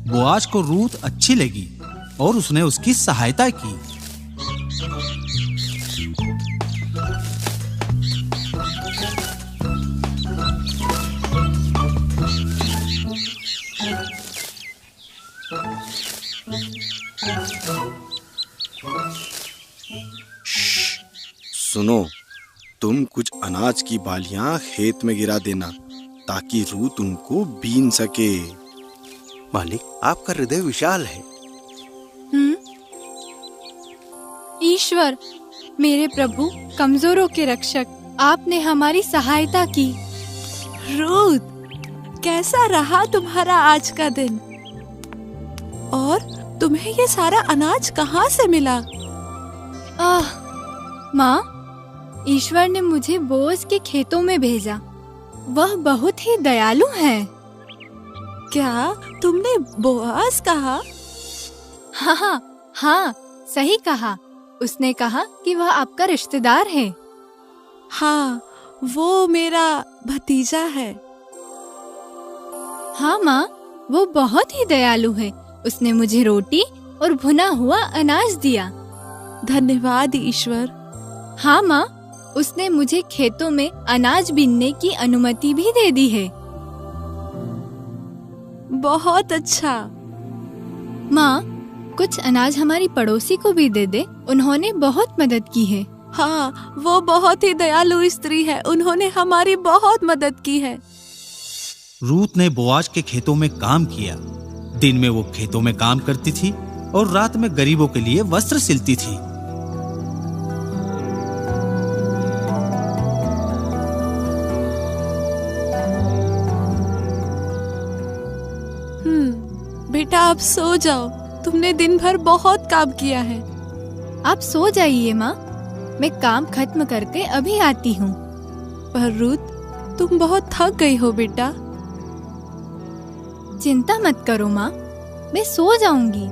Boaz को Ruth अच्छी लगी और उसने उसकी सहायता की। सुनो, तुम कुछ अनाज की बालियां खेत में गिरा देना ताकि रूथ उनको बीन सके। मालिक, आपका हृदय विशाल है। ईश्वर, मेरे प्रभु, कमजोरों के रक्षक, आपने हमारी सहायता की। रूथ, कैसा रहा तुम्हारा आज का दिन? और तुम्हें ये सारा अनाज कहाँ से मिला? माँ, ईश्वर ने मुझे बोअज के खेतों में भेजा। वह बहुत ही दयालु है। क्या तुमने बोआज कहा? हाँ, सही कहा। उसने कहा कि वह आपका रिश्तेदार है। हाँ, वो मेरा भतीजा है। हाँ माँ, वो बहुत ही दयालु है। उसने मुझे रोटी और भुना हुआ अनाज दिया। धन्यवाद ईश्वर। हाँ माँ, उसने मुझे खेतों में अनाज बीनने की अनुमति भी दे दी है। बहुत अच्छा। माँ, कुछ अनाज हमारी पड़ोसी को भी दे दे। उन्होंने बहुत मदद की है। हाँ, वो बहुत ही दयालु स्त्री है। उन्होंने हमारी बहुत मदद की है। रूथ ने बोआज के खेतों में काम किया। दिन में वो खेतों में काम करती थी और रात में गरीबों के लिए वस्त्र सिलती थी। बेटा, अब सो जाओ। तुमने दिन भर बहुत काम किया है। आप सो जाइए माँ, मैं काम खत्म करके अभी आती हूँ। पर रूथ, तुम बहुत थक गई हो बेटा। चिंता मत करो माँ, मैं सो जाऊंगी।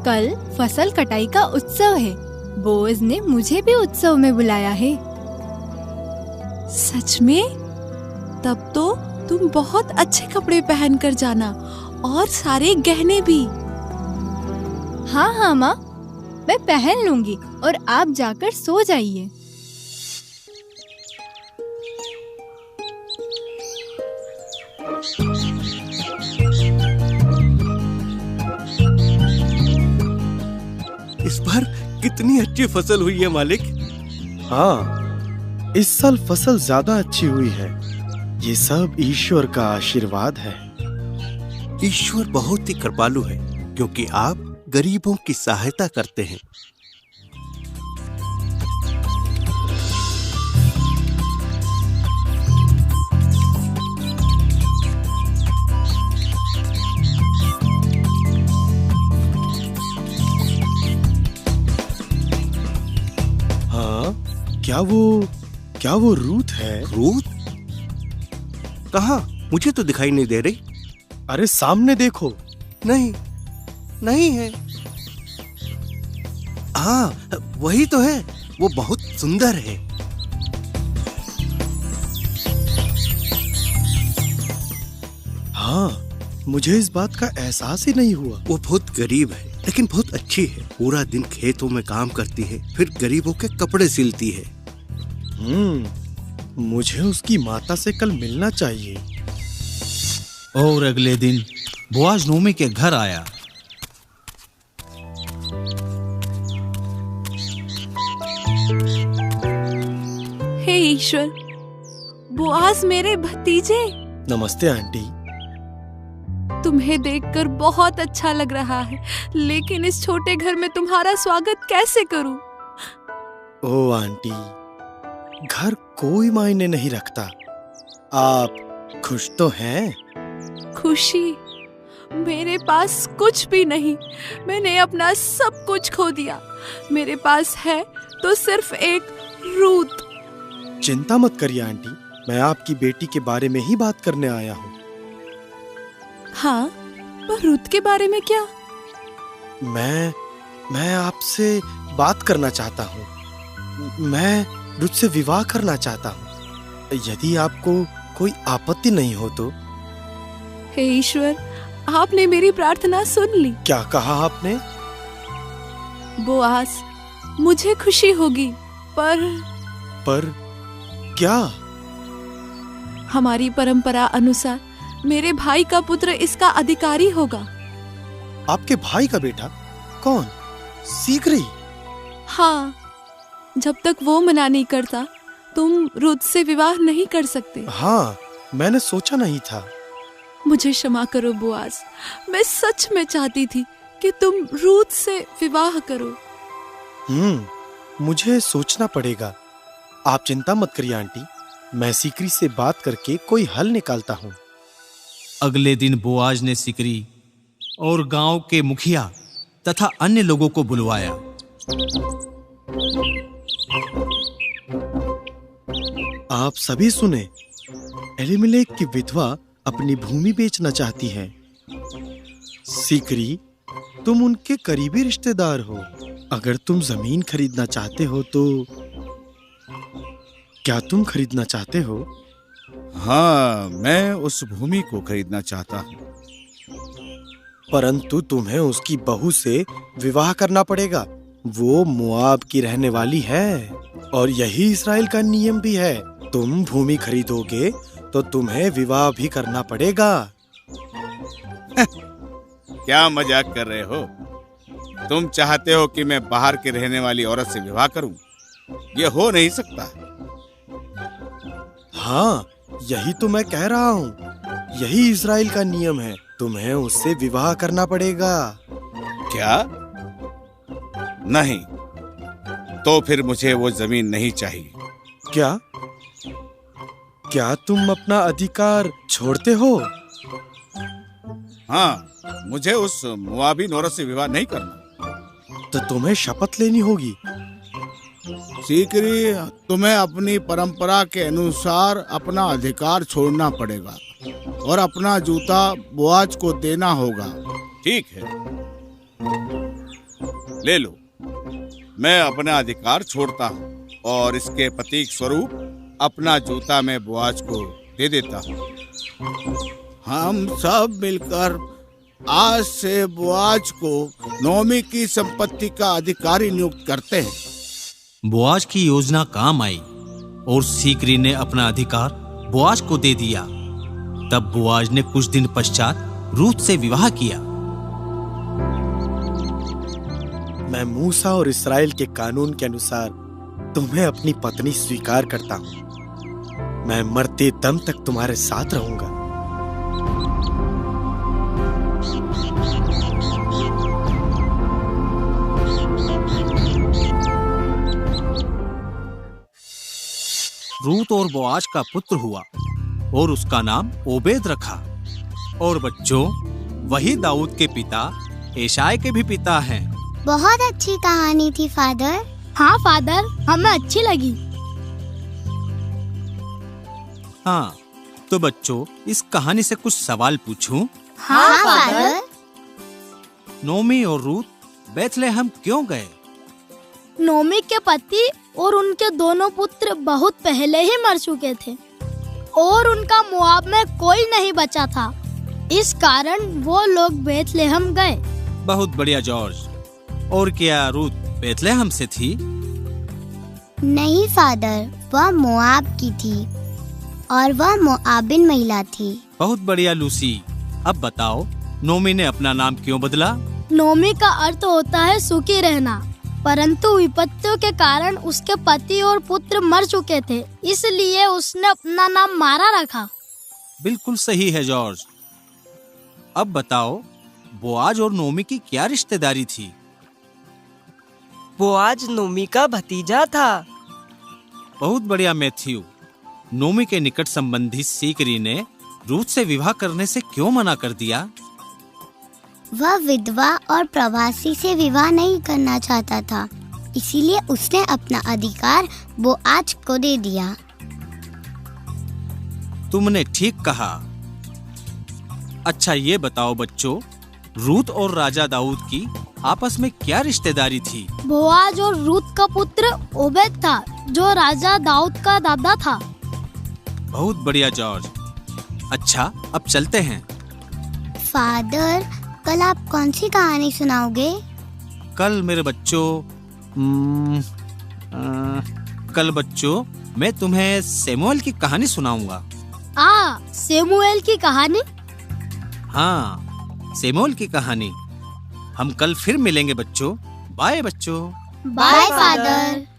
कल फसल कटाई का उत्सव है। बोअज ने मुझे भी उत्सव में बुलाया है। सच में? तब तो तुम बहुत अच्छे कपड़े पहन कर जाना और सारे गहने भी। हाँ माँ, मैं पहन लूंगी और आप जाकर सो जाइए। इस बार कितनी अच्छी फसल हुई है मालिक। हाँ, इस साल फसल ज्यादा अच्छी हुई है। ये सब ईश्वर का आशीर्वाद है। ईश्वर बहुत ही कृपालु है क्योंकि आप गरीबों की सहायता करते हैं। हाँ, क्या वो रूथ है? रूथ? कहाँ? मुझे तो दिखाई नहीं दे रही। अरे सामने देखो। नहीं है। हाँ, वही तो है। वो बहुत सुंदर है। हाँ, मुझे इस बात का एहसास ही नहीं हुआ। वो बहुत गरीब है लेकिन बहुत अच्छी है। पूरा दिन खेतों में काम करती है, फिर गरीबों के कपड़े सिलती है। मुझे उसकी माता से कल मिलना चाहिए। और अगले दिन बोआज नोमी के घर आया। हे ईश्वर, बोआज मेरे भतीजे। नमस्ते आंटी। तुम्हें देखकर बहुत अच्छा लग रहा है, लेकिन इस छोटे घर में तुम्हारा स्वागत कैसे करूं? ओ आंटी, घर कोई मायने नहीं रखता। आप खुश तो हैं? खुशी? मेरे पास कुछ भी नहीं। मैंने अपना सब कुछ खो दिया। मेरे पास है तो सिर्फ एक रूथ। चिंता मत करिए आंटी, मैं आपकी बेटी के बारे में ही बात करने आया हूँ। हाँ, पर रूथ के बारे में क्या? मैं आपसे बात करना चाहता हूँ। मैं रूथ से विवाह करना चाहता हूँ, यदि आपको कोई आपत्ति नहीं हो तो। हे ईश्वर, आपने मेरी प्रार्थना सुन ली। क्या कहा आपने? बोआज, मुझे खुशी होगी, पर क्या? हमारी परंपरा अनुसार मेरे भाई का पुत्र इसका अधिकारी होगा। आपके भाई का बेटा? कौन? सीकरी? हाँ, जब तक वो मना नहीं करता तुम रुत से विवाह नहीं कर सकते। हाँ, मैंने सोचा नहीं था। मुझे क्षमा करो बोआज, मैं सच में चाहती थी कि तुम रूत से विवाह करो। मुझे सोचना पड़ेगा। आप चिंता मत करिए आंटी, मैं सीकरी से बात करके कोई हल निकालता हूँ। अगले दिन बोआज ने सिकरी और गांव के मुखिया तथा अन्य लोगों को बुलवाया। आप सभी सुने, एलीमेलेक की विधवा अपनी भूमि बेचना चाहती है। सीकरी, तुम उनके करीबी रिश्तेदार हो। अगर तुम जमीन खरीदना चाहते हो तो क्या तुम खरीदना चाहते हो? हाँ, मैं उस भूमि को खरीदना चाहता हूँ। परंतु तुम्हें उसकी बहू से विवाह करना पड़ेगा। वो मोआब की रहने वाली है और यही इस्राएल का नियम भी है। तुम भूमि खरीदोगे तो तुम्हें विवाह भी करना पड़ेगा। क्या मजाक कर रहे हो? तुम चाहते हो कि मैं बाहर के रहने वाली औरत से विवाह करूं? ये हो नहीं सकता। हाँ, यही तो मैं कह रहा हूँ। यही इस्राएल का नियम है। तुम्हें उससे विवाह करना पड़ेगा। क्या? नहीं, तो फिर मुझे वो जमीन नहीं चाहिए। क्या तुम अपना अधिकार छोड़ते हो? हाँ, मुझे उस मोआबी औरत से विवाह नहीं करना। तो तुम्हें शपथ लेनी होगी। सीकरी, तुम्हें अपनी परंपरा के अनुसार अपना अधिकार छोड़ना पड़ेगा और अपना जूता बोआज को देना होगा। ठीक है, ले लो। मैं अपना अधिकार छोड़ता हूँ और इसके प्रतीक स्वरूप अपना जूता मैं बोआज को दे देता हूँ। हम सब मिलकर आज से बोआज को नोमी की संपत्ति का अधिकारी नियुक्त करते हैं। बोआज की योजना काम आई और सीकरी ने अपना अधिकार बोआज को दे दिया। तब बोआज ने कुछ दिन पश्चात रूत से विवाह किया। मैं मूसा और इस्राएल के कानून के अनुसार तुम्हें अपनी पत्नी स्वीकार करता हूँ। मैं मरते दम तक तुम्हारे साथ रहूंगा। रूत और बोआज का पुत्र हुआ और उसका नाम ओबेद रखा। और बच्चों, वही दाऊद के पिता एशाय के भी पिता हैं। बहुत अच्छी कहानी थी फादर। हाँ फादर, हमें अच्छी लगी। हाँ, तो बच्चों, इस कहानी से कुछ सवाल पूछूं? हाँ फादर। नोमी और रूत बेथलेहम क्यों गए? नोमी के पति और उनके दोनों पुत्र बहुत पहले ही मर चुके थे और उनका मोआब में कोई नहीं बचा था। इस कारण वो लोग बेथलेहम गए। बहुत बढ़िया जॉर्ज। और क्या रूत बेथलेहम से थी? नहीं फादर, वह मोआब की थी और वह मोआबिन महिला थी। बहुत बढ़िया लूसी। अब बताओ, नोमी ने अपना नाम क्यों बदला? नोमी का अर्थ होता है सुखी रहना, परंतु विपत्तियों के कारण उसके पति और पुत्र मर चुके थे, इसलिए उसने अपना नाम मारा रखा। बिल्कुल सही है जॉर्ज। अब बताओ, बोआज और नोमी की क्या रिश्तेदारी थी? बोआज नोमी का भतीजा था। बहुत बढ़िया मैथ्यू। नोमी के निकट संबंधी सीकरी ने रूत से विवाह करने से क्यों मना कर दिया? वह विधवा और प्रवासी से विवाह नहीं करना चाहता था, इसीलिए उसने अपना अधिकार बोआज को दे दिया। तुमने ठीक कहा। अच्छा, ये बताओ बच्चों, रूत और राजा दाऊद की आपस में क्या रिश्तेदारी थी? बोआज और रूत का पुत्र ओबेद था, जो राजा दाऊद का दादा था। बहुत बढ़िया जॉर्ज। अच्छा, अब चलते हैं। फादर, कल आप कौन सी कहानी सुनाओगे? कल मेरे बच्चों कल बच्चों मैं तुम्हें सैमुअल की कहानी सुनाऊंगा। सैमुअल की कहानी? हाँ, सैमुअल की कहानी। हम कल फिर मिलेंगे बच्चों। बाय बच्चों। Bye father.